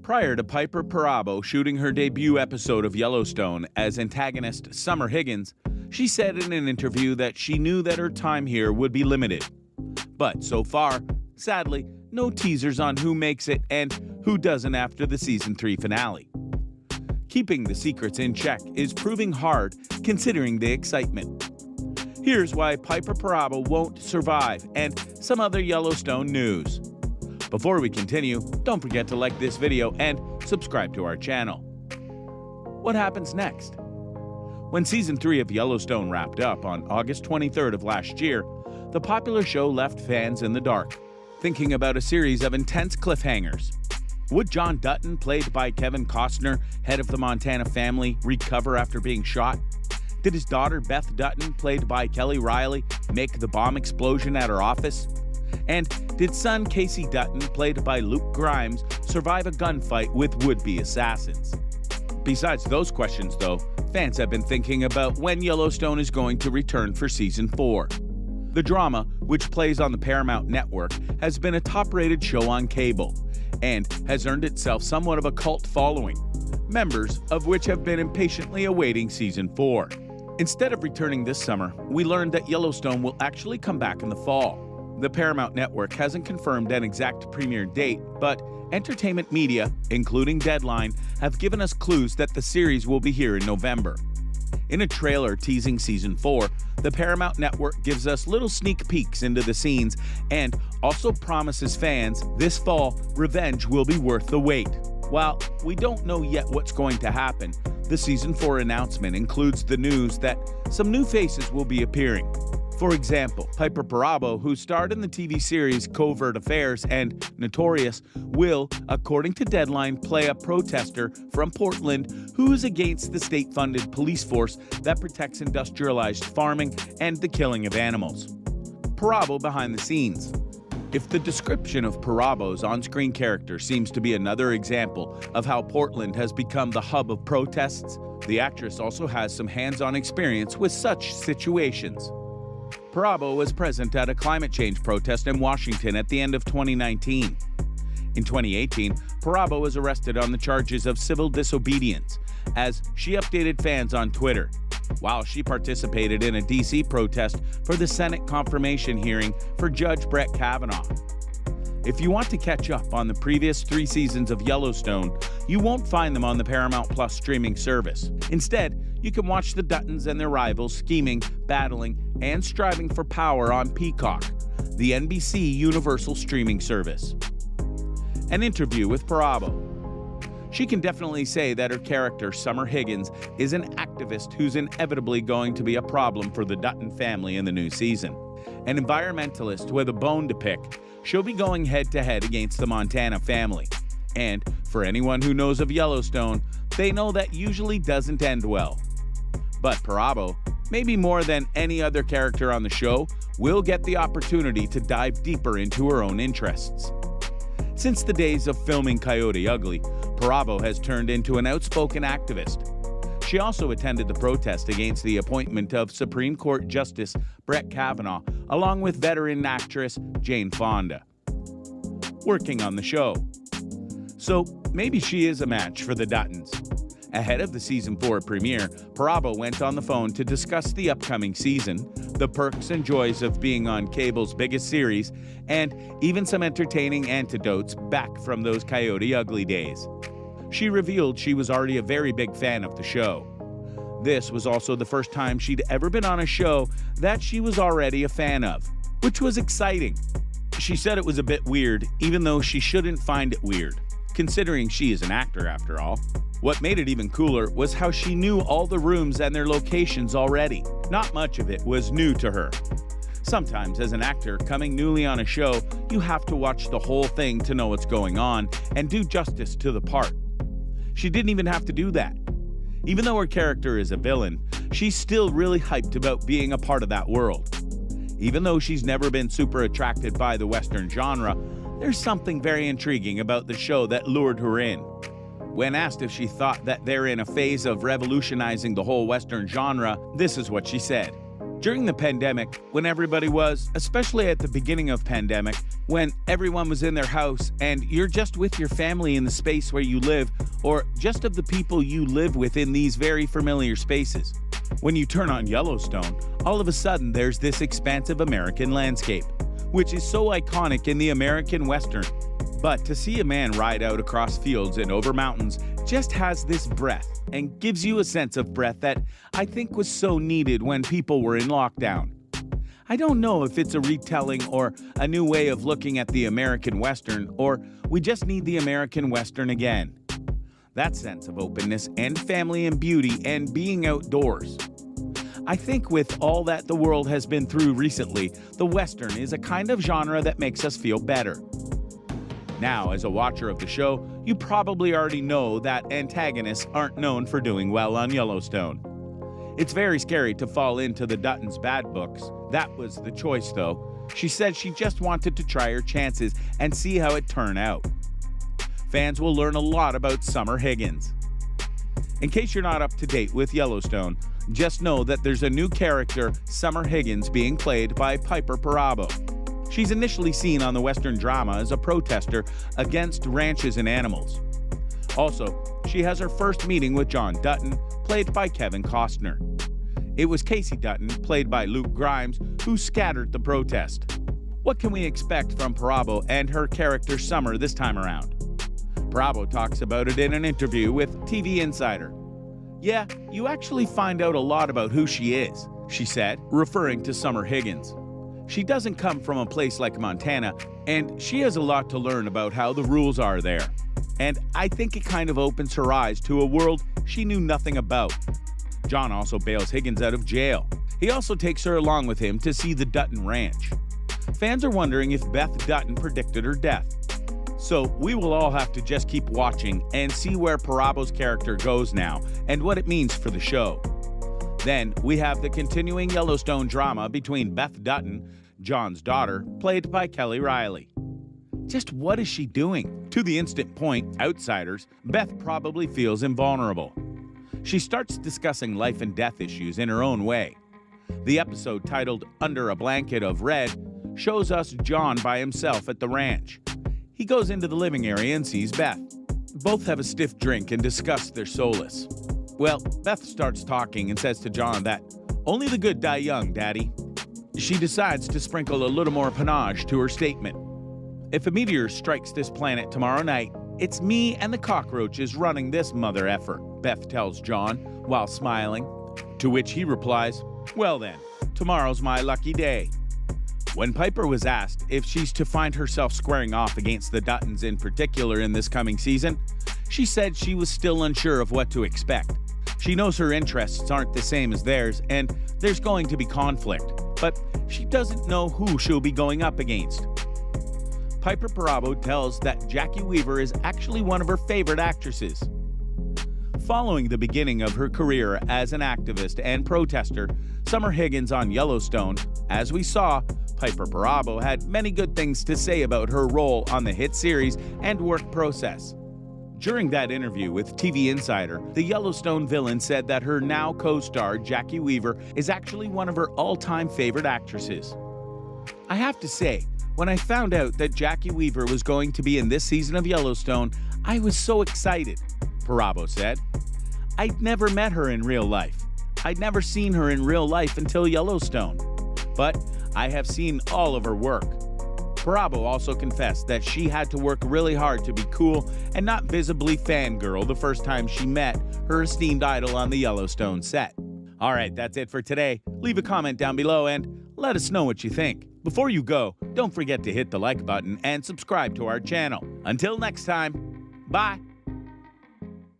Prior to Piper Perabo shooting her debut episode of Yellowstone as antagonist Summer Higgins, she said in an interview that she knew that her time here would be limited. But so far, sadly, no teasers on who makes it and who doesn't after the season 3 finale. Keeping the secrets in check is proving hard considering the excitement. Here's why Piper Perabo won't survive and some other Yellowstone news. Before we continue, don't forget to like this video and subscribe to our channel. What happens next? When season 3 of Yellowstone wrapped up on August 23rd of last year, the popular show left fans in the dark, thinking about a series of intense cliffhangers. Would John Dutton, played by Kevin Costner, head of the Montana family, recover after being shot? Did his daughter Beth Dutton, played by Kelly Riley, make the bomb explosion at her office? And did son Casey Dutton, played by Luke Grimes, survive a gunfight with would-be assassins? Besides those questions, though, fans have been thinking about when Yellowstone is going to return for season 4. The drama, which plays on the Paramount network, has been a top-rated show on cable and has earned itself somewhat of a cult following, members of which have been impatiently awaiting season 4. Instead of returning this summer, we learned that Yellowstone will actually come back in the fall. The Paramount network hasn't confirmed an exact premiere date, but entertainment media, including Deadline, have given us clues that the series will be here in November. In a trailer teasing season 4, the Paramount network gives us little sneak peeks into the scenes and also promises fans this fall revenge will be worth the wait. While we don't know yet what's going to happen, the season 4 announcement includes the news that some new faces will be appearing. For example, Piper Perabo, who starred in the TV series Covert Affairs and Notorious, will, according to Deadline, play a protester from Portland who is against the state-funded police force that protects industrialized farming and the killing of animals. Perabo behind the scenes. If the description of Perabo's on-screen character seems to be another example of how Portland has become the hub of protests, the actress also has some hands-on experience with such situations. Perabo was present at a climate change protest in Washington at the end of 2019. In 2018, Perabo was arrested on the charges of civil disobedience, as she updated fans on Twitter, while she participated in a DC protest for the Senate confirmation hearing for Judge Brett Kavanaugh. If you want to catch up on the previous 3 seasons of Yellowstone, you won't find them on the Paramount Plus streaming service. Instead, you can watch the Duttons and their rivals scheming, battling, and striving for power on Peacock, the NBC Universal streaming service. An interview with Perabo. She can definitely say that her character, Summer Higgins, is an activist who's inevitably going to be a problem for the Dutton family in the new season. An environmentalist with a bone to pick, she'll be going head-to-head against the Montana family. And for anyone who knows of Yellowstone, they know that usually doesn't end well. But Perabo, maybe more than any other character on the show, will get the opportunity to dive deeper into her own interests. Since the days of filming Coyote Ugly, Perabo has turned into an outspoken activist. She also attended the protest against the appointment of Supreme Court Justice Brett Kavanaugh, along with veteran actress Jane Fonda. Working on the show. So maybe she is a match for the Duttons. Ahead of the season 4 premiere, Perabo went on the phone to discuss the upcoming season, the perks and joys of being on cable's biggest series, and even some entertaining anecdotes back from those Coyote Ugly days. She revealed she was already a very big fan of the show. This was also the first time she'd ever been on a show that she was already a fan of, which was exciting. She said it was a bit weird, even though she shouldn't find it weird, considering she is an actor after all. What made it even cooler was how she knew all the rooms and their locations already. Not much of it was new to her. Sometimes, as an actor coming newly on a show, you have to watch the whole thing to know what's going on and do justice to the part. She didn't even have to do that. Even though her character is a villain, she's still really hyped about being a part of that world. Even though she's never been super attracted by the Western genre, there's something very intriguing about the show that lured her in. When asked if she thought that they're in a phase of revolutionizing the whole Western genre, this is what she said. During the pandemic, when everybody was, especially at the beginning of pandemic, when everyone was in their house and you're just with your family in the space where you live, or just of the people you live with in these very familiar spaces. When you turn on Yellowstone, all of a sudden there's this expansive American landscape, which is so iconic in the American Western. But to see a man ride out across fields and over mountains just has this breath and gives you a sense of breath that I think was so needed when people were in lockdown. I don't know if it's a retelling or a new way of looking at the American Western, or we just need the American Western again. That sense of openness and family and beauty and being outdoors. I think with all that the world has been through recently, the Western is a kind of genre that makes us feel better. Now, as a watcher of the show, you probably already know that antagonists aren't known for doing well on Yellowstone. It's very scary to fall into the Duttons' bad books. That was the choice, though. She said she just wanted to try her chances and see how it turned out. Fans will learn a lot about Summer Higgins. In case you're not up to date with Yellowstone, just know that there's a new character, Summer Higgins, being played by Piper Perabo. She's initially seen on the Western drama as a protester against ranches and animals. Also, she has her first meeting with John Dutton, played by Kevin Costner. It was Casey Dutton, played by Luke Grimes, who scattered the protest. What can we expect from Perabo and her character Summer this time around? Perabo talks about it in an interview with TV Insider. "Yeah, you actually find out a lot about who she is," she said, referring to Summer Higgins. She doesn't come from a place like Montana, and she has a lot to learn about how the rules are there. And I think it kind of opens her eyes to a world she knew nothing about. John also bails Higgins out of jail. He also takes her along with him to see the Dutton Ranch. Fans are wondering if Beth Dutton predicted her death. So we will all have to just keep watching and see where Parabo's character goes now and what it means for the show. Then we have the continuing Yellowstone drama between Beth Dutton, John's daughter, played by Kelly Riley. Just what is she doing? To the instant point, outsiders, Beth probably feels invulnerable. She starts discussing life and death issues in her own way. The episode titled Under a Blanket of Red shows us John by himself at the ranch. He goes into the living area and sees Beth. Both have a stiff drink and discuss their solace. Well, Beth starts talking and says to John that, "Only the good die young, Daddy." She decides to sprinkle a little more panache to her statement. "If a meteor strikes this planet tomorrow night, it's me and the cockroaches running this mother effer," Beth tells John while smiling. To which he replies, "Well then, tomorrow's my lucky day." When Piper was asked if she's to find herself squaring off against the Duttons in particular in this coming season, she said she was still unsure of what to expect. She knows her interests aren't the same as theirs, and there's going to be conflict, but she doesn't know who she'll be going up against. Piper Perabo tells that Jackie Weaver is actually one of her favorite actresses. Following the beginning of her career as an activist and protester, Summer Higgins on Yellowstone, as we saw, Piper Perabo had many good things to say about her role on the hit series and work process. During that interview with TV Insider, the Yellowstone villain said that her now co-star Jackie Weaver is actually one of her all-time favorite actresses. I have to say, when I found out that Jackie Weaver was going to be in this season of Yellowstone, I was so excited, Perabo said. I'd never met her in real life. I'd never seen her in real life until Yellowstone. But I have seen all of her work. Perabo also confessed that she had to work really hard to be cool and not visibly fangirl the first time she met her esteemed idol on the Yellowstone set. All right, that's it for today. Leave a comment down below and let us know what you think. Before you go, don't forget to hit the like button and subscribe to our channel. Until next time, bye.